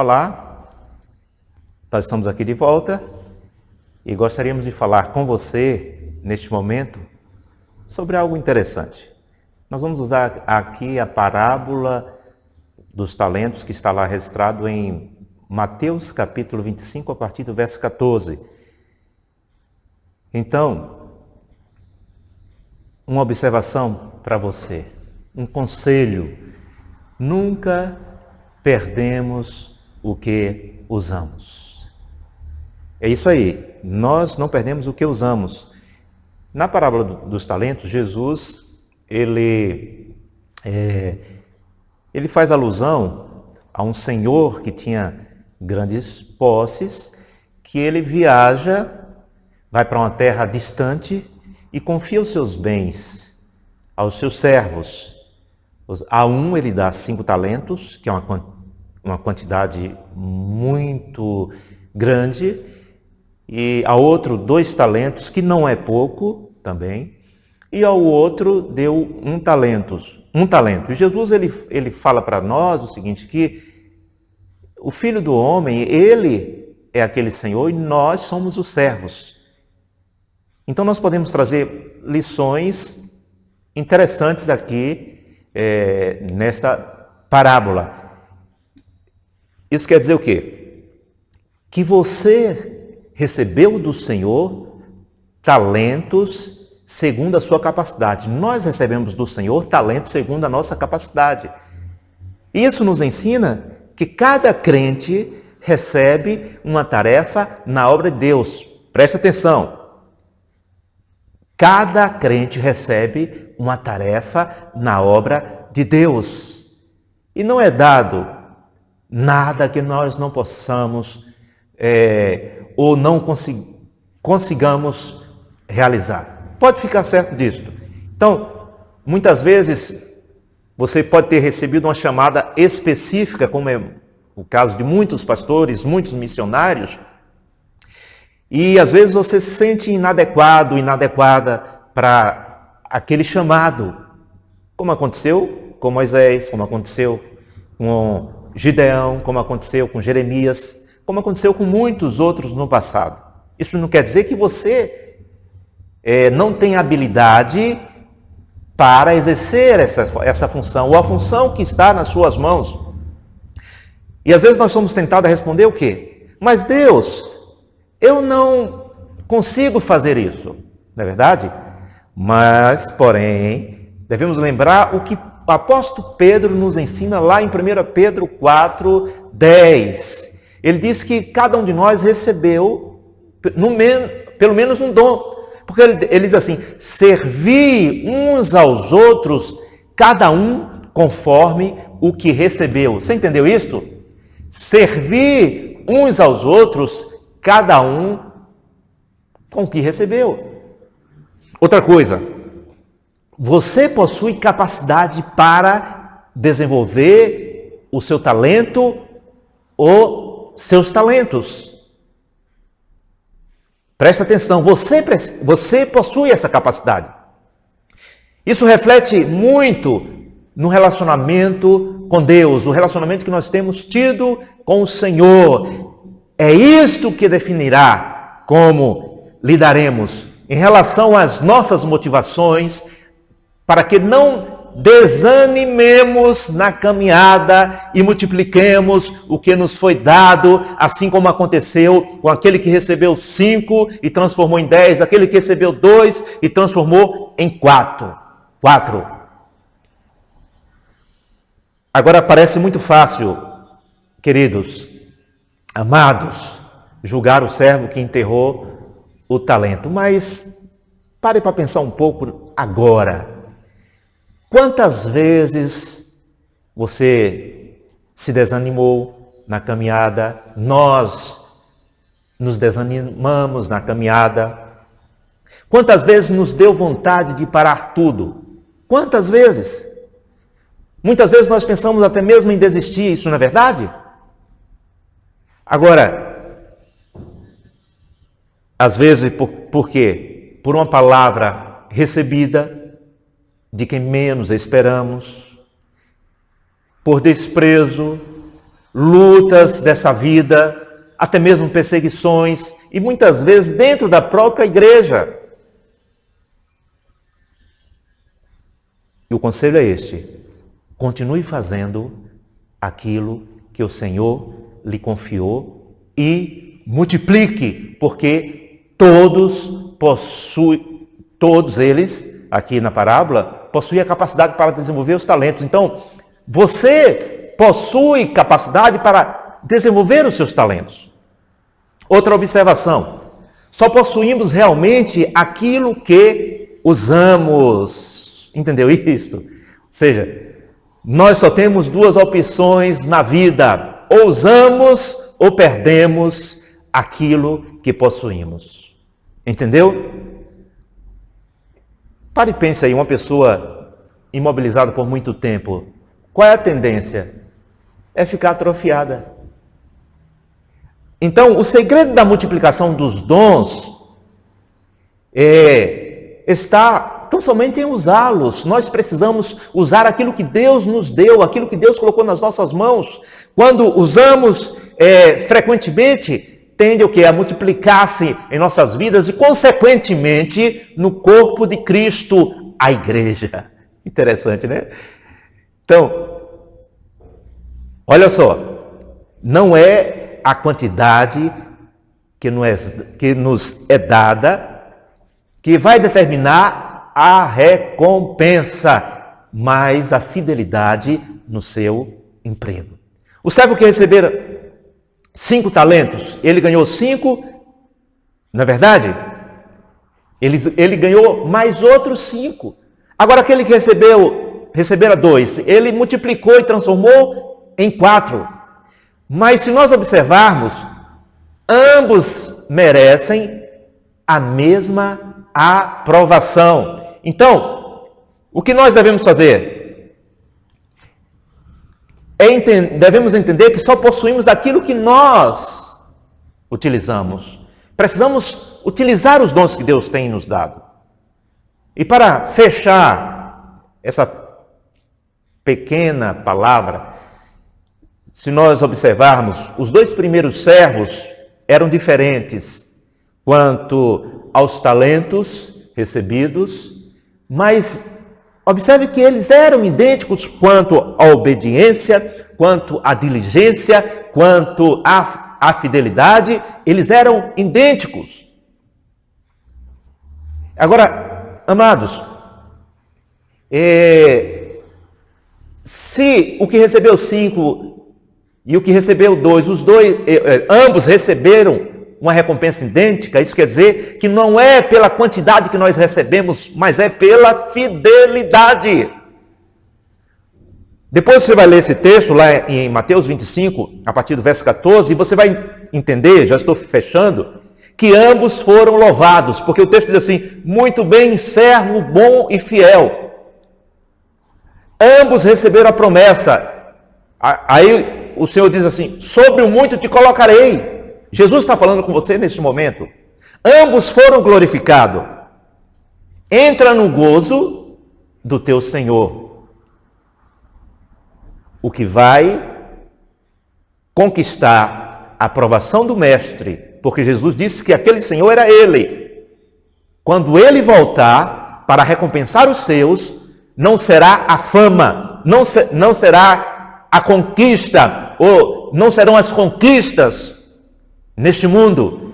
Olá, nós estamos aqui de volta e gostaríamos de falar com você, neste momento, sobre algo interessante. Nós vamos usar aqui a parábola dos talentos que está lá registrado em Mateus capítulo 25, a partir do verso 14. Então, uma observação para você, um conselho: nunca perdemos o que usamos. É isso aí, nós não perdemos o que usamos. Na parábola dos talentos, Jesus, ele faz alusão a um senhor que tinha grandes posses, que ele viaja, vai para uma terra distante e confia os seus bens aos seus servos. A um ele dá 5 talentos, que é uma quantidade muito grande, e a outro 2 talentos, que não é pouco também, e ao outro deu 1 talento. E Jesus ele fala para nós o seguinte, que o Filho do Homem, ele é aquele Senhor e nós somos os servos. Então nós podemos trazer lições interessantes aqui nesta parábola. Isso quer dizer o quê? Que você recebeu do Senhor talentos segundo a sua capacidade. Nós recebemos do Senhor talentos segundo a nossa capacidade. Isso nos ensina que cada crente recebe uma tarefa na obra de Deus. Presta atenção. Cada crente recebe uma tarefa na obra de Deus. E não é dado nada que nós não possamos ou não consigamos realizar. Pode ficar certo disso. Então, muitas vezes, você pode ter recebido uma chamada específica, como é o caso de muitos pastores, muitos missionários, e às vezes você se sente inadequada para aquele chamado, como aconteceu com Moisés, como aconteceu com Gideão, como aconteceu com Jeremias, como aconteceu com muitos outros no passado. Isso não quer dizer que você não tem habilidade para exercer essa função, ou a função que está nas suas mãos. E às vezes nós somos tentados a responder o quê? Mas Deus, eu não consigo fazer isso, não é verdade? Mas, porém, devemos lembrar o que o apóstolo Pedro nos ensina lá em 1 Pedro 4, 10. Ele diz que cada um de nós recebeu pelo menos um dom. Porque ele diz assim, servi uns aos outros, cada um conforme o que recebeu. Você entendeu isto? Servir uns aos outros, cada um com o que recebeu. Outra coisa, você possui capacidade para desenvolver o seu talento ou seus talentos. Presta atenção, você possui essa capacidade. Isso reflete muito no relacionamento com Deus, o relacionamento que nós temos tido com o Senhor. É isto que definirá como lidaremos em relação às nossas motivações, para que não desanimemos na caminhada e multipliquemos o que nos foi dado, assim como aconteceu com aquele que recebeu 5 e transformou em 10, aquele que recebeu 2 e transformou em 4. Agora parece muito fácil, queridos, amados, julgar o servo que enterrou o talento, mas pare para pensar um pouco agora. Quantas vezes você se desanimou na caminhada? Nós nos desanimamos na caminhada. Quantas vezes nos deu vontade de parar tudo? Quantas vezes? Muitas vezes nós pensamos até mesmo em desistir, isso não é verdade? Agora, às vezes, por quê? Por uma palavra recebida de quem menos esperamos, por desprezo, lutas dessa vida, até mesmo perseguições, e muitas vezes dentro da própria igreja. E o conselho é este: continue fazendo aquilo que o Senhor lhe confiou e multiplique, porque todos eles, aqui na parábola, possuem a capacidade para desenvolver os talentos. Então, você possui capacidade para desenvolver os seus talentos. Outra observação: só possuímos realmente aquilo que usamos. Entendeu isto? Ou seja, nós só temos duas opções na vida: ou usamos ou perdemos aquilo que possuímos. Entendeu? Pare e pense aí, uma pessoa imobilizada por muito tempo, qual é a tendência? É ficar atrofiada. Então, o segredo da multiplicação dos dons está tão somente em usá-los. Nós precisamos usar aquilo que Deus nos deu, aquilo que Deus colocou nas nossas mãos. Quando usamos frequentemente, tende o quê? A multiplicar-se em nossas vidas e, consequentemente, no corpo de Cristo, a igreja. Interessante, né? Então, olha só, não é a quantidade que nos é dada que vai determinar a recompensa, mas a fidelidade no seu emprego. O servo que receber 5 talentos, ele ganhou 5, não é verdade? Ele ganhou mais outros 5. Agora aquele que recebera 2, ele multiplicou e transformou em 4. Mas se nós observarmos, ambos merecem a mesma aprovação. Então, o que nós devemos fazer? Devemos entender que só possuímos aquilo que nós utilizamos. Precisamos utilizar os dons que Deus tem nos dado. E para fechar essa pequena palavra, se nós observarmos, os 2 primeiros servos eram diferentes quanto aos talentos recebidos, mas observe que eles eram idênticos quanto à obediência, quanto à diligência, quanto à fidelidade, eles eram idênticos. Agora, amados, se o que recebeu 5 e o que recebeu 2, ambos receberam uma recompensa idêntica, isso quer dizer que não é pela quantidade que nós recebemos, mas é pela fidelidade. Depois você vai ler esse texto lá em Mateus 25, a partir do verso 14, e você vai entender, já estou fechando, que ambos foram louvados, porque o texto diz assim: muito bem, servo bom e fiel. Ambos receberam a promessa. Aí o Senhor diz assim: sobre o muito te colocarei. Jesus está falando com você neste momento. Ambos foram glorificados. Entra no gozo do teu Senhor. O que vai conquistar a aprovação do Mestre, porque Jesus disse que aquele Senhor era Ele. Quando Ele voltar para recompensar os seus, não será a fama, não será a conquista, ou não serão as conquistas neste mundo,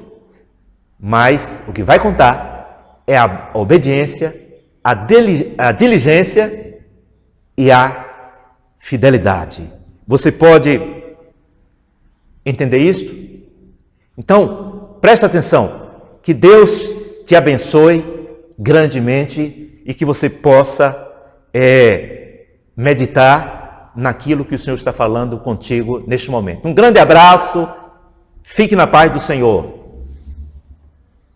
mas o que vai contar é a obediência, a diligência e a fidelidade. Você pode entender isto? Então, presta atenção, que Deus te abençoe grandemente e que você possa meditar naquilo que o Senhor está falando contigo neste momento. Um grande abraço. Fique na paz do Senhor.